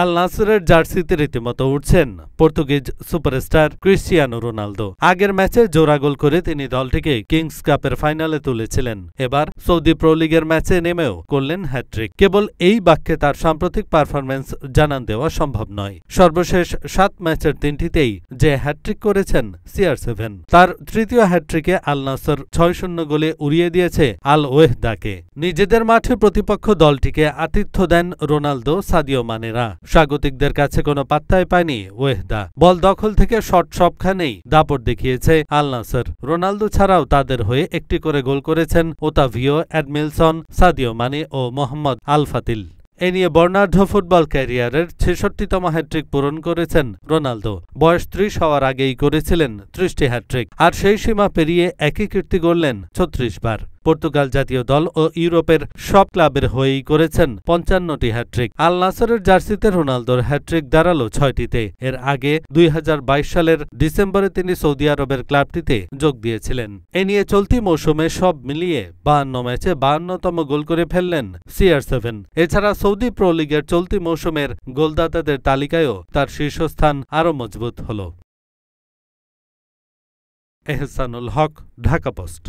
আল নাসরের জার্সিতে রীতিমতো উঠছেন পর্তুগিজ সুপারস্টার ক্রিস্টিয়ানো রোনালদো। আগের ম্যাচে জোড়া গোল করে তিনি দলটিকে কিংস কাপের ফাইনালে তুলেছিলেন। এবার সৌদি প্রো লিগের ম্যাচে নেমেও করলেন হ্যাট্রিক। কেবল এই বাক্যে তার সাম্প্রতিক পারফরম্যান্স জানান দেওয়া সম্ভব নয়। সর্বশেষ 7 ম্যাচের 3টিতেই যে হ্যাট্রিক করেছেন CR7। তার তৃতীয় হ্যাট্রিকে আল নাসর 6-0 গোলে উড়িয়ে দিয়েছে আল ওয়েহদাকে। নিজেদের মাঠে প্রতিপক্ষ দলটিকে আতিথ্য দেন রোনালদো, সাদিও মানেরা। স্বাগতিকদের কাছে কোনো পাত্তাই পায়নি ওয়েহদা। বল দখল থেকে শট সবখানেই দাপট দেখিয়েছে আল নাসর। রোনালদো ছাড়াও তাদের হয়ে একটি করে গোল করেছেন ওতাভিও, এডমিলসন, সাদিও মানে ও মোহাম্মদ আল ফাতিল। এ নিয়ে বর্ণাঢ্য ফুটবল ক্যারিয়ারের ৬৬তম হ্যাট্রিক পূরণ করেছেন রোনালদো। বয়স ৩০ হওয়ার আগেই করেছিলেন ৩০টি হ্যাট্রিক, আর সেই সীমা পেরিয়ে একই কীর্তি গড়লেন ৩৬ বার। পর্তুগাল জাতীয় দল ও ইউরোপের সব ক্লাবের হয়েই করেছেন ৫৫টি হ্যাট্রিক। আল নাসরের জার্সিতে রোনালদোর হ্যাট্রিক দাঁড়ালো ৬টিতে। এর আগে ২০২২ সালের ডিসেম্বরে তিনি সৌদি আরবের ক্লাবটিতে যোগ দিয়েছিলেন। এ নিয়ে চলতি মৌসুমে সব মিলিয়ে ৫২ ম্যাচে ৫২তম গোল করে ফেললেন CR7। এছাড়া সৌদি প্রো লিগের চলতি মৌসুমের গোলদাতাদের তালিকায়ও তার শীর্ষস্থান আরও মজবুত হল। এহসানুল হক, ঢাকা পোস্ট।